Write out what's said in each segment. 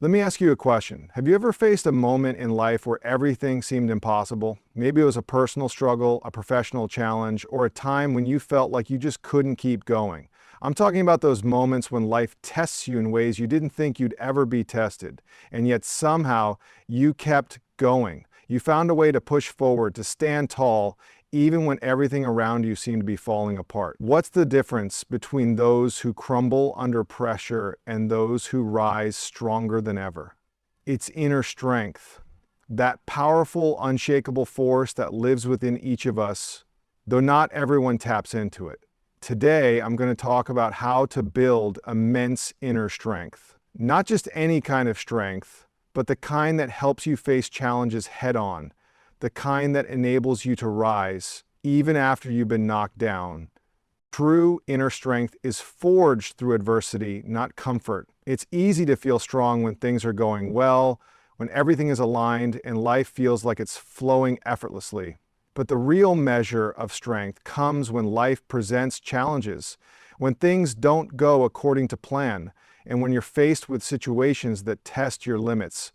Let me ask you a question. Have you ever faced a moment in life where everything seemed impossible? Maybe it was a personal struggle, a professional challenge, or a time when you felt like you just couldn't keep going. I'm talking about those moments when life tests you in ways you didn't think you'd ever be tested, and yet somehow you kept going. You found a way to push forward, to stand tall, even when everything around you seemed to be falling apart. What's the difference between those who crumble under pressure and those who rise stronger than ever? It's inner strength, that powerful, unshakable force that lives within each of us, though not everyone taps into it. Today, I'm going to talk about how to build immense inner strength. Not just any kind of strength, but the kind that helps you face challenges head on, the kind that enables you to rise even after you've been knocked down. True inner strength is forged through adversity, not comfort. It's easy to feel strong when things are going well, when everything is aligned and life feels like it's flowing effortlessly. But the real measure of strength comes when life presents challenges, when things don't go according to plan, and when you're faced with situations that test your limits.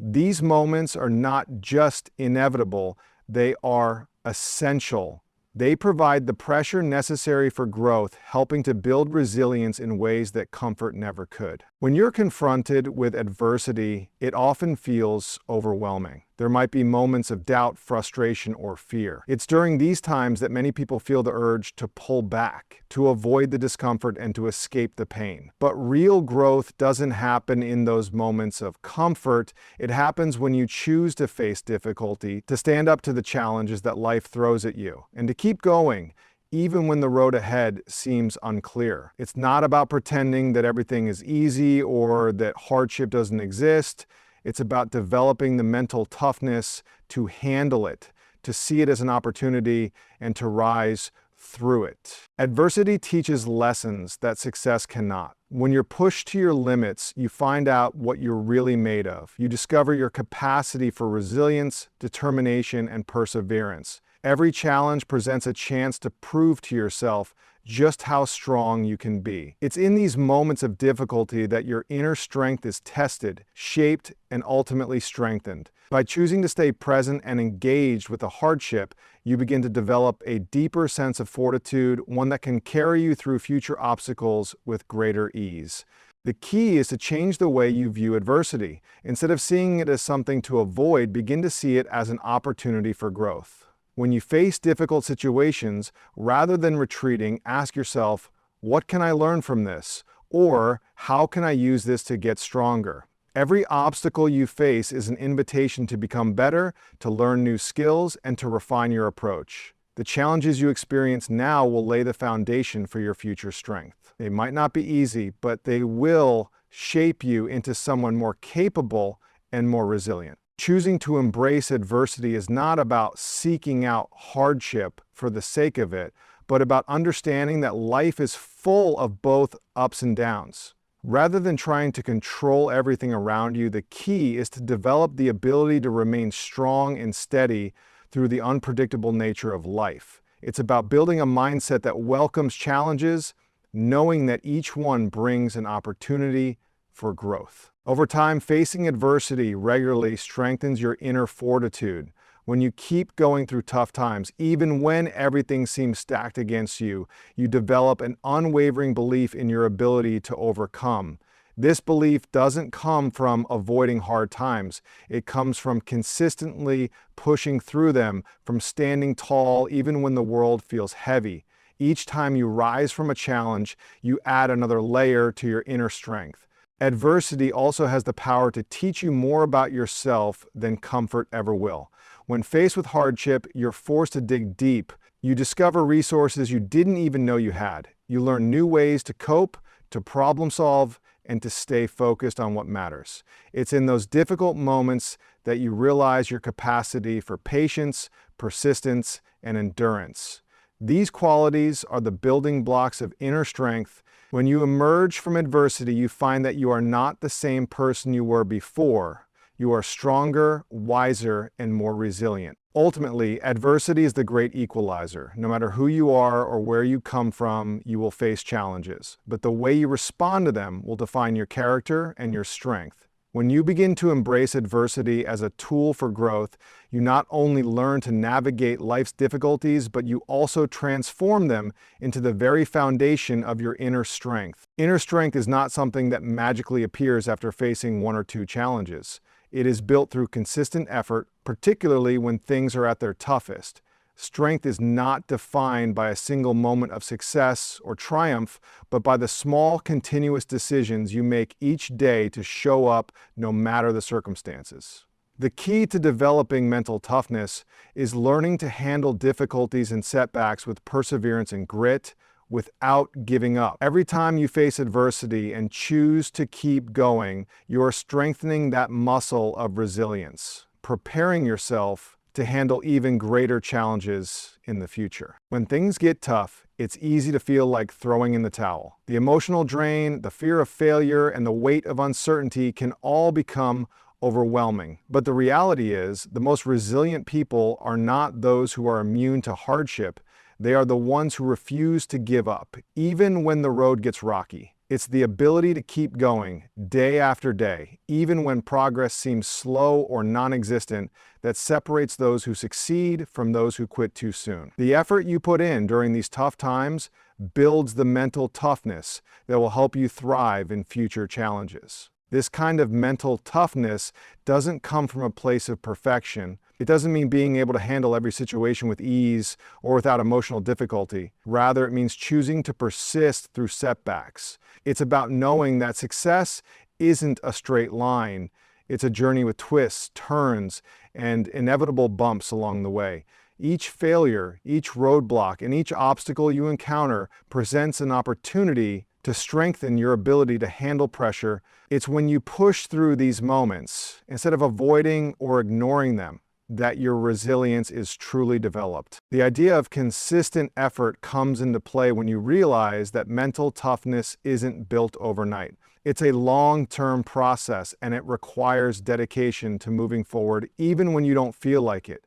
These moments are not just inevitable, they are essential. They provide the pressure necessary for growth, helping to build resilience in ways that comfort never could. When you're confronted with adversity, it often feels overwhelming. There might be moments of doubt, frustration, or fear. It's during these times that many people feel the urge to pull back, to avoid the discomfort, and to escape the pain. But real growth doesn't happen in those moments of comfort. It happens when you choose to face difficulty, to stand up to the challenges that life throws at you, and to keep going, even when the road ahead seems unclear. It's not about pretending that everything is easy or that hardship doesn't exist. It's about developing the mental toughness to handle it, to see it as an opportunity, and to rise through it. Adversity teaches lessons that success cannot. When you're pushed to your limits, you find out what you're really made of. You discover your capacity for resilience, determination, and perseverance. Every challenge presents a chance to prove to yourself just how strong you can be. It's in these moments of difficulty that your inner strength is tested, shaped, and ultimately strengthened. By choosing to stay present and engaged with the hardship, you begin to develop a deeper sense of fortitude, one that can carry you through future obstacles with greater ease. The key is to change the way you view adversity. Instead of seeing it as something to avoid, begin to see it as an opportunity for growth. When you face difficult situations, rather than retreating, ask yourself, what can I learn from this? Or how can I use this to get stronger? Every obstacle you face is an invitation to become better, to learn new skills, and to refine your approach. The challenges you experience now will lay the foundation for your future strength. They might not be easy, but they will shape you into someone more capable and more resilient. Choosing to embrace adversity is not about seeking out hardship for the sake of it, but about understanding that life is full of both ups and downs. Rather than trying to control everything around you, the key is to develop the ability to remain strong and steady through the unpredictable nature of life. It's about building a mindset that welcomes challenges, knowing that each one brings an opportunity for growth. Over time, facing adversity regularly strengthens your inner fortitude. When you keep going through tough times, even when everything seems stacked against you, you develop an unwavering belief in your ability to overcome. This belief doesn't come from avoiding hard times. It comes from consistently pushing through them, from standing tall even when the world feels heavy. Each time you rise from a challenge, you add another layer to your inner strength. Adversity also has the power to teach you more about yourself than comfort ever will. When faced with hardship, you're forced to dig deep. You discover resources you didn't even know you had. You learn new ways to cope, to problem solve, and to stay focused on what matters. It's in those difficult moments that you realize your capacity for patience, persistence, and endurance. These qualities are the building blocks of inner strength. When you emerge from adversity, you find that you are not the same person you were before. You are stronger, wiser, and more resilient. Ultimately, adversity is the great equalizer. No matter who you are or where you come from, you will face challenges. But the way you respond to them will define your character and your strength. When you begin to embrace adversity as a tool for growth, you not only learn to navigate life's difficulties, but you also transform them into the very foundation of your inner strength. Inner strength is not something that magically appears after facing one or two challenges. It is built through consistent effort, particularly when things are at their toughest. Strength is not defined by a single moment of success or triumph, but by the small, continuous decisions you make each day to show up no matter the circumstances. The key to developing mental toughness is learning to handle difficulties and setbacks with perseverance and grit, without giving up. Every time you face adversity and choose to keep going, you are strengthening that muscle of resilience, preparing yourself to handle even greater challenges in the future. When things get tough, it's easy to feel like throwing in the towel. The emotional drain, the fear of failure, and the weight of uncertainty can all become overwhelming. But the reality is, the most resilient people are not those who are immune to hardship. They are the ones who refuse to give up, even when the road gets rocky. It's the ability to keep going day after day, even when progress seems slow or non-existent, that separates those who succeed from those who quit too soon. The effort you put in during these tough times builds the mental toughness that will help you thrive in future challenges. This kind of mental toughness doesn't come from a place of perfection. It doesn't mean being able to handle every situation with ease or without emotional difficulty. Rather, it means choosing to persist through setbacks. It's about knowing that success isn't a straight line. It's a journey with twists, turns, and inevitable bumps along the way. Each failure, each roadblock, and each obstacle you encounter presents an opportunity to strengthen your ability to handle pressure. It's when you push through these moments, instead of avoiding or ignoring them, that your resilience is truly developed. The idea of consistent effort comes into play when you realize that mental toughness isn't built overnight. It's a long-term process, and it requires dedication to moving forward even when you don't feel like it.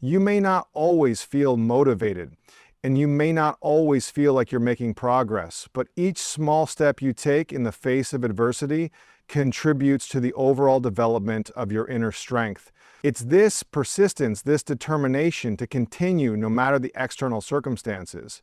You may not always feel motivated, and you may not always feel like you're making progress, but each small step you take in the face of adversity contributes to the overall development of your inner strength. It's this persistence, this determination to continue no matter the external circumstances,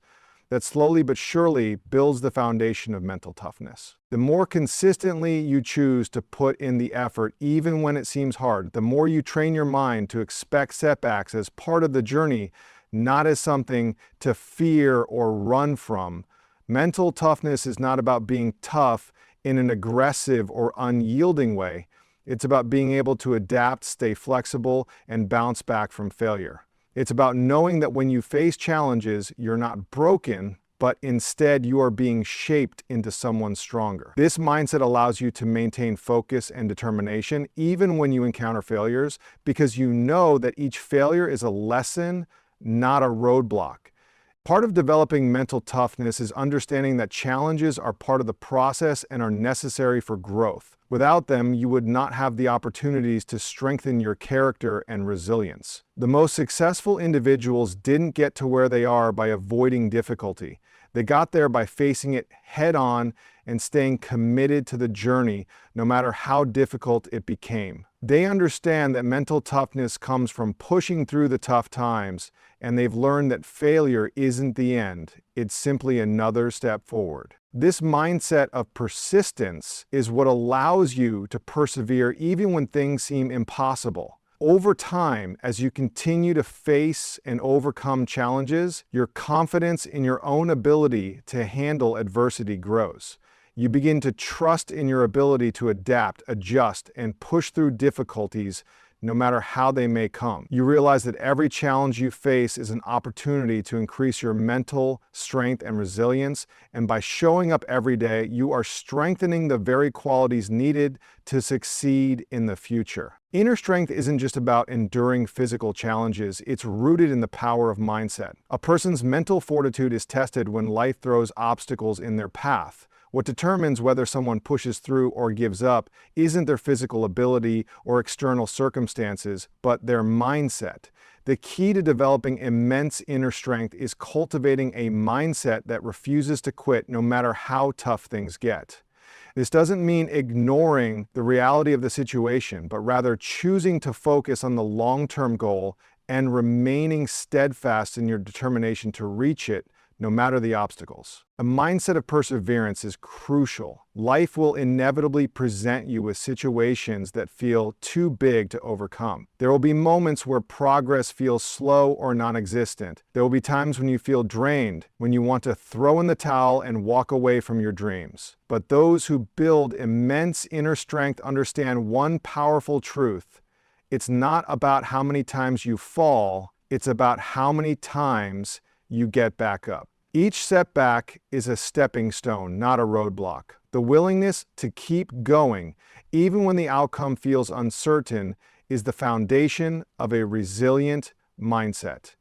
that slowly but surely builds the foundation of mental toughness. The more consistently you choose to put in the effort, even when it seems hard, the more you train your mind to expect setbacks as part of the journey, not as something to fear or run from. Mental toughness is not about being tough in an aggressive or unyielding way. It's about being able to adapt, stay flexible, and bounce back from failure. It's about knowing that when you face challenges, you're not broken, but instead you are being shaped into someone stronger. This mindset allows you to maintain focus and determination even when you encounter failures, because you know that each failure is a lesson, not a roadblock. Part of developing mental toughness is understanding that challenges are part of the process and are necessary for growth. Without them, you would not have the opportunities to strengthen your character and resilience. The most successful individuals didn't get to where they are by avoiding difficulty. They got there by facing it head on and staying committed to the journey, no matter how difficult it became. They understand that mental toughness comes from pushing through the tough times, and they've learned that failure isn't the end. It's simply another step forward. This mindset of persistence is what allows you to persevere even when things seem impossible. Over time, as you continue to face and overcome challenges, your confidence in your own ability to handle adversity grows. You begin to trust in your ability to adapt, adjust, and push through difficulties no matter how they may come. You realize that every challenge you face is an opportunity to increase your mental strength and resilience, and by showing up every day, you are strengthening the very qualities needed to succeed in the future. Inner strength isn't just about enduring physical challenges, it's rooted in the power of mindset. A person's mental fortitude is tested when life throws obstacles in their path. What determines whether someone pushes through or gives up isn't their physical ability or external circumstances, but their mindset. The key to developing immense inner strength is cultivating a mindset that refuses to quit no matter how tough things get. This doesn't mean ignoring the reality of the situation, but rather choosing to focus on the long-term goal and remaining steadfast in your determination to reach it, no matter the obstacles. A mindset of perseverance is crucial. Life will inevitably present you with situations that feel too big to overcome. There will be moments where progress feels slow or non-existent. There will be times when you feel drained, when you want to throw in the towel and walk away from your dreams. But those who build immense inner strength understand one powerful truth. It's not about how many times you fall, it's about how many times you get back up. Each setback is a stepping stone, not a roadblock. The willingness to keep going, even when the outcome feels uncertain, is the foundation of a resilient mindset.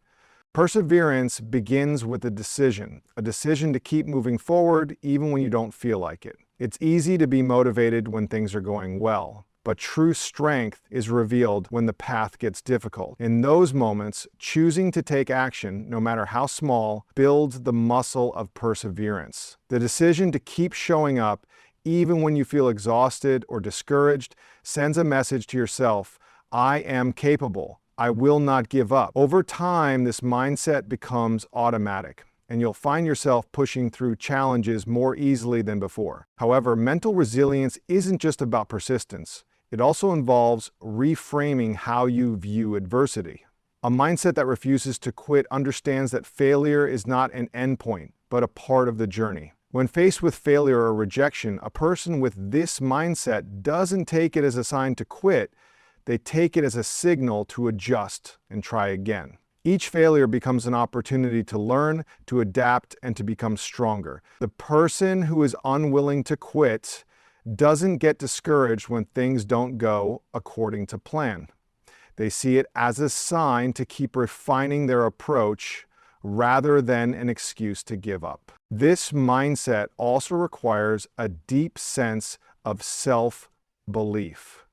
Perseverance begins with a decision to keep moving forward even when you don't feel like it. It's easy to be motivated when things are going well. But true strength is revealed when the path gets difficult. In those moments, choosing to take action, no matter how small, builds the muscle of perseverance. The decision to keep showing up, even when you feel exhausted or discouraged, sends a message to yourself: I am capable. I will not give up. Over time, this mindset becomes automatic, and you'll find yourself pushing through challenges more easily than before. However, mental resilience isn't just about persistence. It also involves reframing how you view adversity. A mindset that refuses to quit understands that failure is not an endpoint, but a part of the journey. When faced with failure or rejection, a person with this mindset doesn't take it as a sign to quit. They take it as a signal to adjust and try again. Each failure becomes an opportunity to learn, to adapt, and to become stronger. The person who is unwilling to quit doesn't get discouraged when things don't go according to plan. They see it as a sign to keep refining their approach rather than an excuse to give up. This mindset also requires a deep sense of self-belief.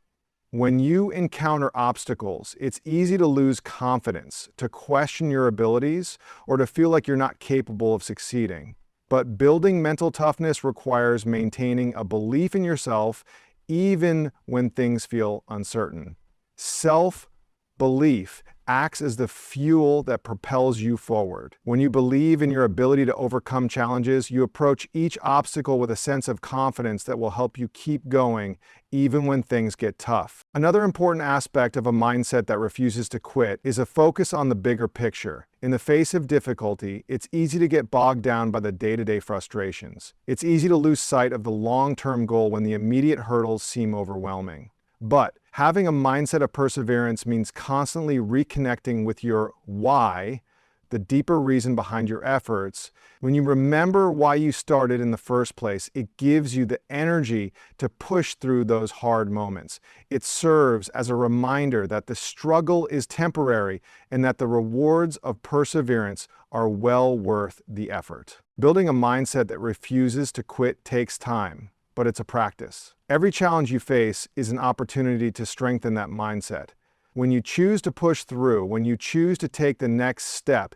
When you encounter obstacles, it's easy to lose confidence, to question your abilities, or to feel like you're not capable of succeeding. But building mental toughness requires maintaining a belief in yourself even when things feel uncertain. Self-belief acts as the fuel that propels you forward. When you believe in your ability to overcome challenges, you approach each obstacle with a sense of confidence that will help you keep going even when things get tough. Another important aspect of a mindset that refuses to quit is a focus on the bigger picture. In the face of difficulty, it's easy to get bogged down by the day-to-day frustrations. It's easy to lose sight of the long-term goal when the immediate hurdles seem overwhelming. But having a mindset of perseverance means constantly reconnecting with your why, the deeper reason behind your efforts. When you remember why you started in the first place, it gives you the energy to push through those hard moments. It serves as a reminder that the struggle is temporary and that the rewards of perseverance are well worth the effort. Building a mindset that refuses to quit takes time, but it's a practice. Every challenge you face is an opportunity to strengthen that mindset. When you choose to push through, when you choose to take the next step,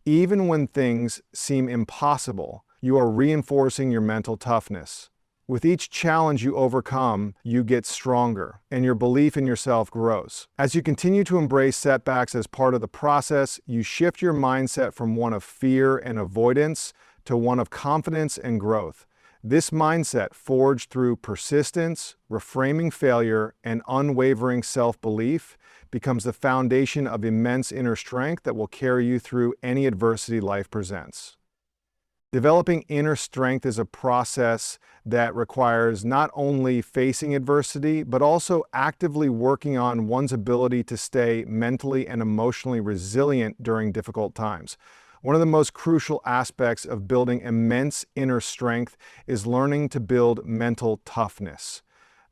even when things seem impossible, you are reinforcing your mental toughness. With each challenge you overcome, you get stronger, and your belief in yourself grows. As you continue to embrace setbacks as part of the process, you shift your mindset from one of fear and avoidance to one of confidence and growth. This mindset, forged through persistence, reframing failure, and unwavering self-belief, becomes the foundation of immense inner strength that will carry you through any adversity life presents. Developing inner strength is a process that requires not only facing adversity, but also actively working on one's ability to stay mentally and emotionally resilient during difficult times. One of the most crucial aspects of building immense inner strength is learning to build mental toughness.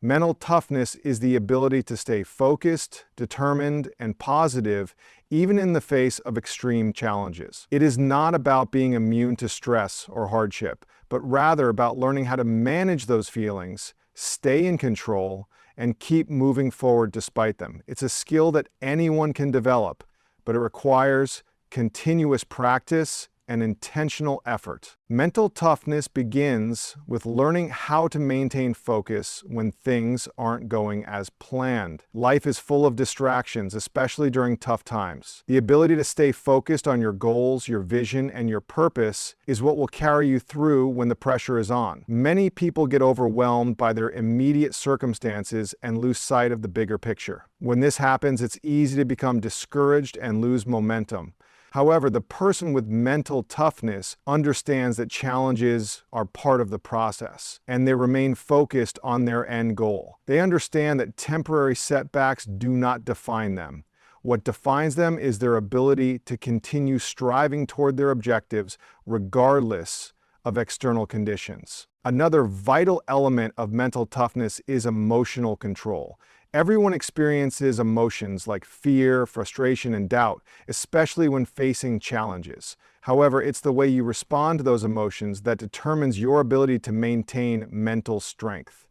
Mental toughness is the ability to stay focused, determined, and positive even in the face of extreme challenges. It is not about being immune to stress or hardship, but rather about learning how to manage those feelings, stay in control, and keep moving forward despite them. It's a skill that anyone can develop, but it requires continuous practice and intentional effort. Mental toughness begins with learning how to maintain focus when things aren't going as planned. Life is full of distractions, especially during tough times. The ability to stay focused on your goals, your vision, and your purpose is what will carry you through when the pressure is on. Many people get overwhelmed by their immediate circumstances and lose sight of the bigger picture. When this happens, it's easy to become discouraged and lose momentum. However, the person with mental toughness understands that challenges are part of the process, and they remain focused on their end goal. They understand that temporary setbacks do not define them. What defines them is their ability to continue striving toward their objectives regardless of external conditions. Another vital element of mental toughness is emotional control. Everyone experiences emotions like fear, frustration, and doubt, especially when facing challenges. However, it's the way you respond to those emotions that determines your ability to maintain mental strength.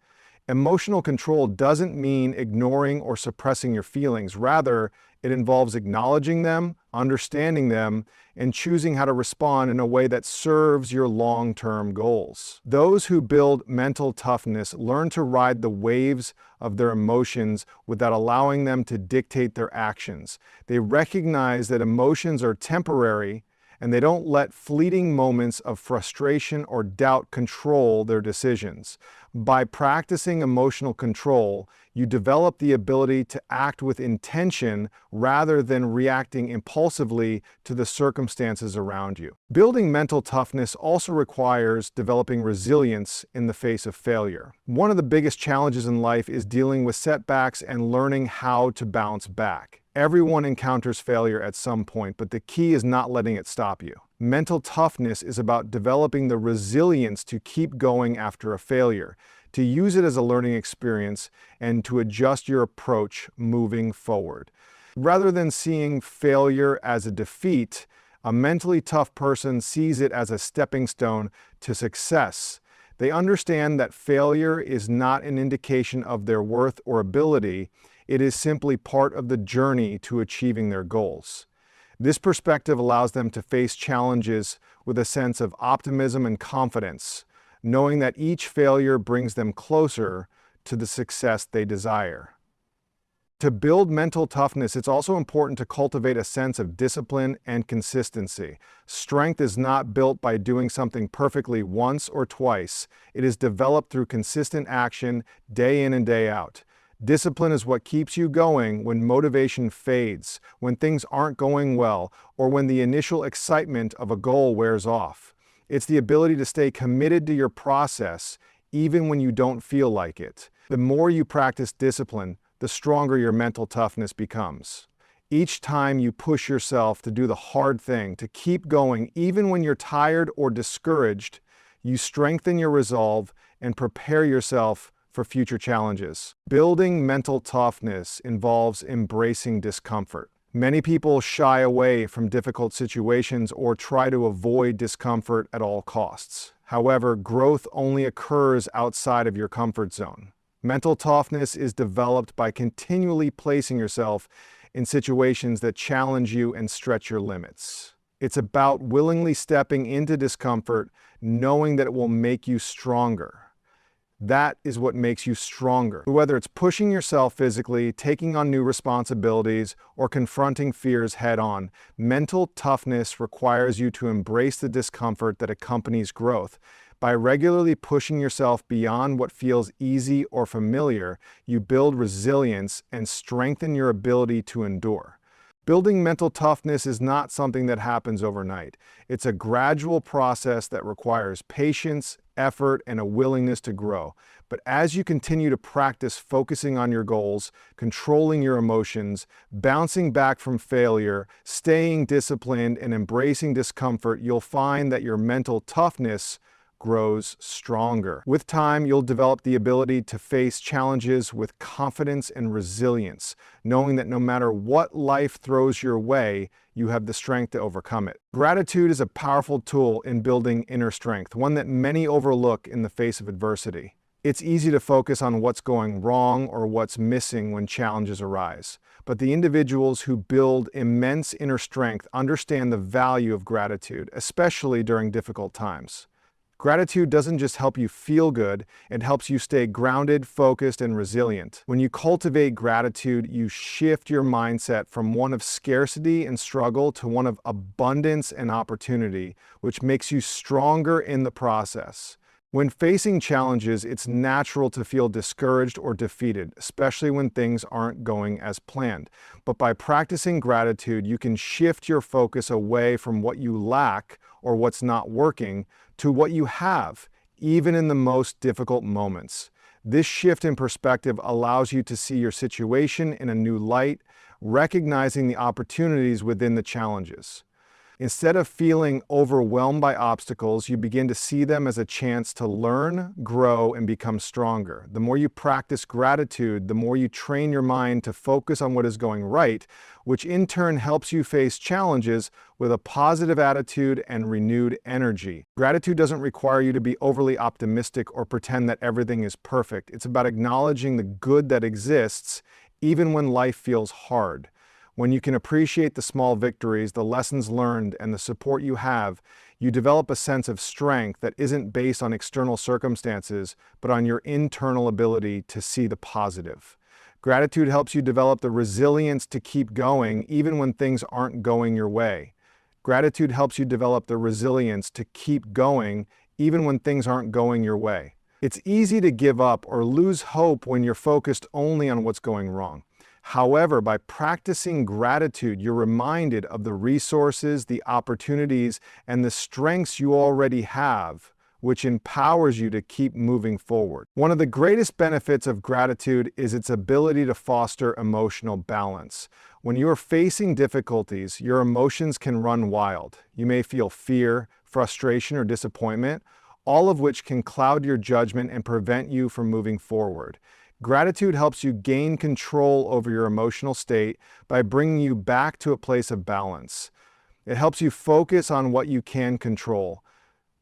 Emotional control doesn't mean ignoring or suppressing your feelings. Rather, it involves acknowledging them, understanding them, and choosing how to respond in a way that serves your long-term goals. Those who build mental toughness learn to ride the waves of their emotions without allowing them to dictate their actions. They recognize that emotions are temporary, and they don't let fleeting moments of frustration or doubt control their decisions. By practicing emotional control, you develop the ability to act with intention rather than reacting impulsively to the circumstances around you. Building mental toughness also requires developing resilience in the face of failure. One of the biggest challenges in life is dealing with setbacks and learning how to bounce back. Everyone encounters failure at some point, but the key is not letting it stop you. Mental toughness is about developing the resilience to keep going after a failure, to use it as a learning experience, and to adjust your approach moving forward. Rather than seeing failure as a defeat, a mentally tough person sees it as a stepping stone to success. They understand that failure is not an indication of their worth or ability. It is simply part of the journey to achieving their goals. This perspective allows them to face challenges with a sense of optimism and confidence, knowing that each failure brings them closer to the success they desire. To build mental toughness, it's also important to cultivate a sense of discipline and consistency. Strength is not built by doing something perfectly once or twice. It is developed through consistent action, day in and day out. Discipline is what keeps you going when motivation fades, when things aren't going well, or when the initial excitement of a goal wears off. It's the ability to stay committed to your process even when you don't feel like it. The more you practice discipline, the stronger your mental toughness becomes. Each time you push yourself to do the hard thing, to keep going even when you're tired or discouraged, you strengthen your resolve and prepare yourself for future challenges. Building mental toughness involves embracing discomfort. Many people shy away from difficult situations or try to avoid discomfort at all costs. However, growth only occurs outside of your comfort zone. Mental toughness is developed by continually placing yourself in situations that challenge you and stretch your limits. It's about willingly stepping into discomfort, knowing that it will make you stronger. That is what makes you stronger. Whether it's pushing yourself physically, taking on new responsibilities, or confronting fears head-on, mental toughness requires you to embrace the discomfort that accompanies growth. By regularly pushing yourself beyond what feels easy or familiar, you build resilience and strengthen your ability to endure. Building mental toughness is not something that happens overnight. It's a gradual process that requires patience, effort, and a willingness to grow. But as you continue to practice focusing on your goals, controlling your emotions, bouncing back from failure, staying disciplined, and embracing discomfort, you'll find that your mental toughness grows stronger. With time, you'll develop the ability to face challenges with confidence and resilience, knowing that no matter what life throws your way, you have the strength to overcome it. Gratitude is a powerful tool in building inner strength, one that many overlook in the face of adversity. It's easy to focus on what's going wrong or what's missing when challenges arise. But the individuals who build immense inner strength understand the value of gratitude, especially during difficult times. Gratitude doesn't just help you feel good, it helps you stay grounded, focused, and resilient. When you cultivate gratitude, you shift your mindset from one of scarcity and struggle to one of abundance and opportunity, which makes you stronger in the process. When facing challenges, it's natural to feel discouraged or defeated, especially when things aren't going as planned. But by practicing gratitude, you can shift your focus away from what you lack or what's not working to what you have, even in the most difficult moments. This shift in perspective allows you to see your situation in a new light, recognizing the opportunities within the challenges. Instead of feeling overwhelmed by obstacles, you begin to see them as a chance to learn, grow, and become stronger. The more you practice gratitude, the more you train your mind to focus on what is going right, which in turn helps you face challenges with a positive attitude and renewed energy. Gratitude doesn't require you to be overly optimistic or pretend that everything is perfect. It's about acknowledging the good that exists, even when life feels hard. When you can appreciate the small victories, the lessons learned, and the support you have, you develop a sense of strength that isn't based on external circumstances, but on your internal ability to see the positive. Gratitude helps you develop the resilience to keep going even when things aren't going your way. Gratitude helps you develop the resilience to keep going even when things aren't going your way. It's easy to give up or lose hope when you're focused only on what's going wrong. However, by practicing gratitude, you're reminded of the resources, the opportunities, and the strengths you already have, which empowers you to keep moving forward. One of the greatest benefits of gratitude is its ability to foster emotional balance. When you are facing difficulties, your emotions can run wild. You may feel fear, frustration, or disappointment, all of which can cloud your judgment and prevent you from moving forward. Gratitude helps you gain control over your emotional state by bringing you back to a place of balance. It helps you focus on what you can control,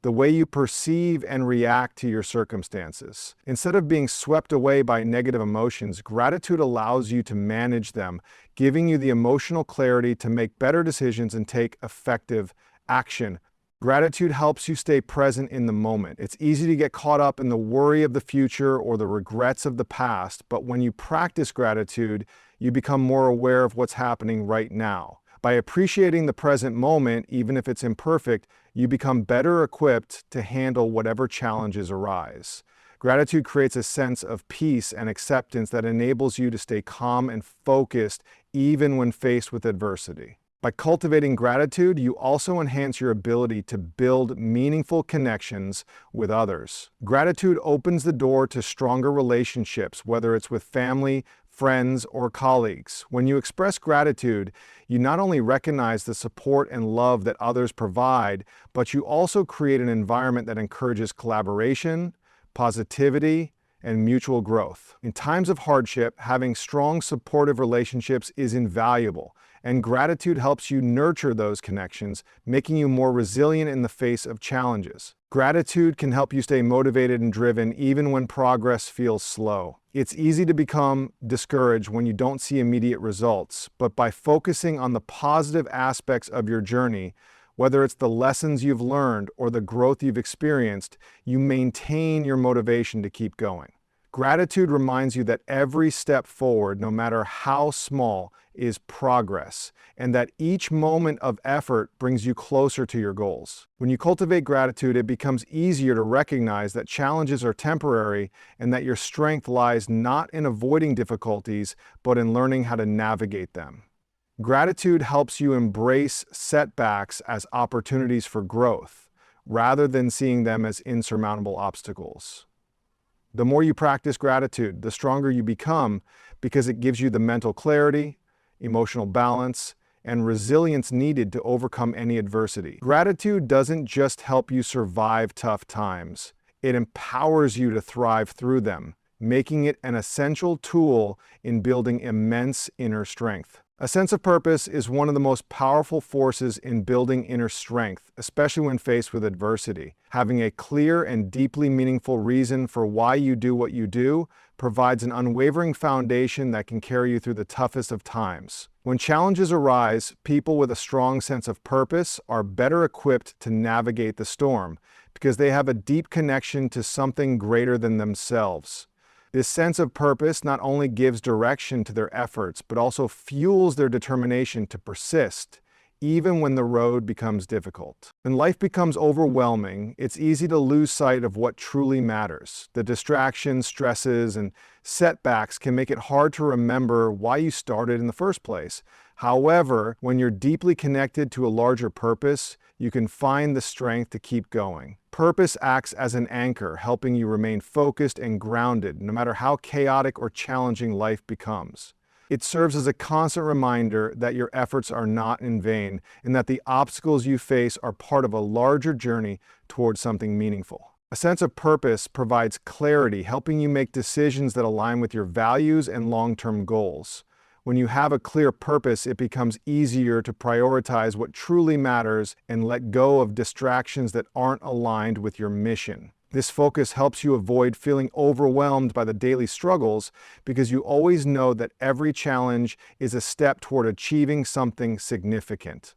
the way you perceive and react to your circumstances. Instead of being swept away by negative emotions, gratitude allows you to manage them, giving you the emotional clarity to make better decisions and take effective action. Gratitude helps you stay present in the moment. It's easy to get caught up in the worry of the future or the regrets of the past, but when you practice gratitude, you become more aware of what's happening right now. By appreciating the present moment, even if it's imperfect, you become better equipped to handle whatever challenges arise. Gratitude creates a sense of peace and acceptance that enables you to stay calm and focused even when faced with adversity. By cultivating gratitude, you also enhance your ability to build meaningful connections with others. Gratitude opens the door to stronger relationships, whether it's with family, friends, or colleagues. When you express gratitude, you not only recognize the support and love that others provide, but you also create an environment that encourages collaboration, positivity, and mutual growth. In times of hardship, having strong, supportive relationships is invaluable, and gratitude helps you nurture those connections, making you more resilient in the face of challenges. Gratitude can help you stay motivated and driven even when progress feels slow. It's easy to become discouraged when you don't see immediate results, but by focusing on the positive aspects of your journey, whether it's the lessons you've learned or the growth you've experienced, you maintain your motivation to keep going. Gratitude reminds you that every step forward, no matter how small, is progress, and that each moment of effort brings you closer to your goals. When you cultivate gratitude, it becomes easier to recognize that challenges are temporary and that your strength lies not in avoiding difficulties, but in learning how to navigate them. Gratitude helps you embrace setbacks as opportunities for growth, rather than seeing them as insurmountable obstacles. The more you practice gratitude, the stronger you become because it gives you the mental clarity, emotional balance, and resilience needed to overcome any adversity. Gratitude doesn't just help you survive tough times, it empowers you to thrive through them, making it an essential tool in building immense inner strength. A sense of purpose is one of the most powerful forces in building inner strength, especially when faced with adversity. Having a clear and deeply meaningful reason for why you do what you do provides an unwavering foundation that can carry you through the toughest of times. When challenges arise, people with a strong sense of purpose are better equipped to navigate the storm because they have a deep connection to something greater than themselves. This sense of purpose not only gives direction to their efforts, but also fuels their determination to persist, even when the road becomes difficult. When life becomes overwhelming, it's easy to lose sight of what truly matters. The distractions, stresses, and setbacks can make it hard to remember why you started in the first place. However, when you're deeply connected to a larger purpose, you can find the strength to keep going. Purpose acts as an anchor, helping you remain focused and grounded, no matter how chaotic or challenging life becomes. It serves as a constant reminder that your efforts are not in vain, and that the obstacles you face are part of a larger journey towards something meaningful. A sense of purpose provides clarity, helping you make decisions that align with your values and long-term goals. When you have a clear purpose, it becomes easier to prioritize what truly matters and let go of distractions that aren't aligned with your mission. This focus helps you avoid feeling overwhelmed by the daily struggles because you always know that every challenge is a step toward achieving something significant.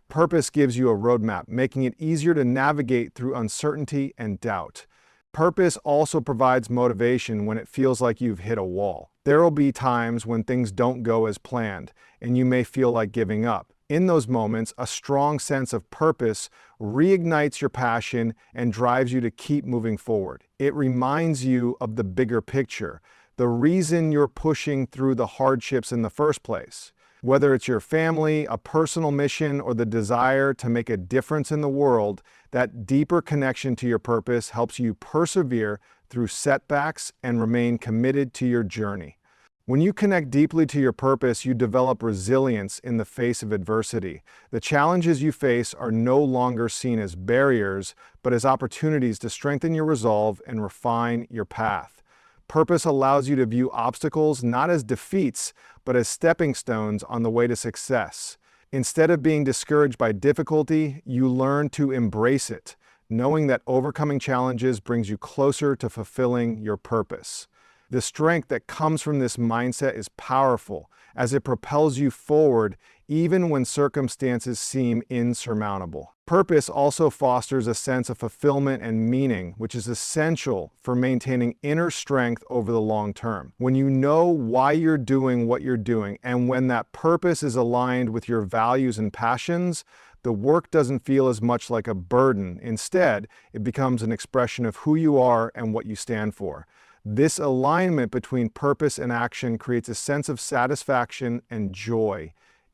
Purpose gives you a roadmap, making it easier to navigate through uncertainty and doubt. Purpose also provides motivation when it feels like you've hit a wall. There will be times when things don't go as planned, and you may feel like giving up. In those moments, a strong sense of purpose reignites your passion and drives you to keep moving forward. It reminds you of the bigger picture, the reason you're pushing through the hardships in the first place. Whether it's your family, a personal mission, or the desire to make a difference in the world, that deeper connection to your purpose helps you persevere through setbacks and remain committed to your journey. When you connect deeply to your purpose, you develop resilience in the face of adversity. The challenges you face are no longer seen as barriers, but as opportunities to strengthen your resolve and refine your path. Purpose allows you to view obstacles not as defeats, but as stepping stones on the way to success. Instead of being discouraged by difficulty, you learn to embrace it, knowing that overcoming challenges brings you closer to fulfilling your purpose. The strength that comes from this mindset is powerful, as it propels you forward even when circumstances seem insurmountable. Purpose also fosters a sense of fulfillment and meaning, which is essential for maintaining inner strength over the long term. When you know why you're doing what you're doing, and when that purpose is aligned with your values and passions, the work doesn't feel as much like a burden. Instead, it becomes an expression of who you are and what you stand for. This alignment between purpose and action creates a sense of satisfaction and joy,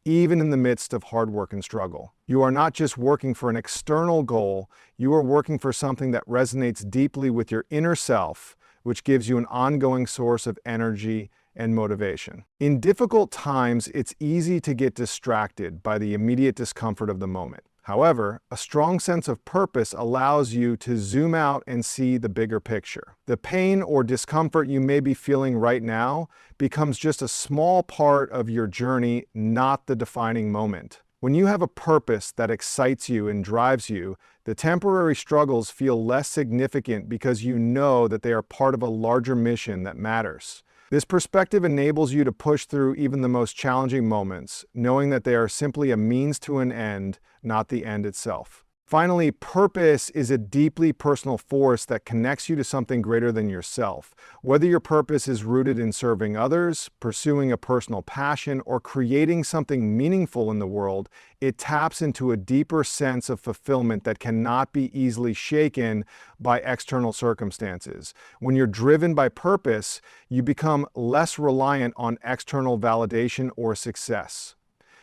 even in the midst of hard work and struggle. You are not just working for an external goal, you are working for something that resonates deeply with your inner self, which gives you an ongoing source of energy and motivation. In difficult times, it's easy to get distracted by the immediate discomfort of the moment. However, a strong sense of purpose allows you to zoom out and see the bigger picture. The pain or discomfort you may be feeling right now becomes just a small part of your journey, not the defining moment. When you have a purpose that excites you and drives you, the temporary struggles feel less significant because you know that they are part of a larger mission that matters. This perspective enables you to push through even the most challenging moments, knowing that they are simply a means to an end, not the end itself. Finally, purpose is a deeply personal force that connects you to something greater than yourself. Whether your purpose is rooted in serving others, pursuing a personal passion, or creating something meaningful in the world, it taps into a deeper sense of fulfillment that cannot be easily shaken by external circumstances. When you're driven by purpose, you become less reliant on external validation or success.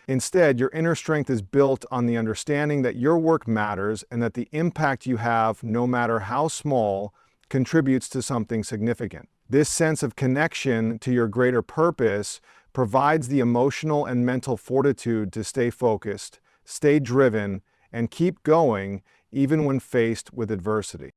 Instead, your inner strength is built on the understanding that your work matters and that the impact you have, no matter how small, contributes to something significant. This sense of connection to your greater purpose provides the emotional and mental fortitude to stay focused, stay driven, and keep going even when faced with adversity.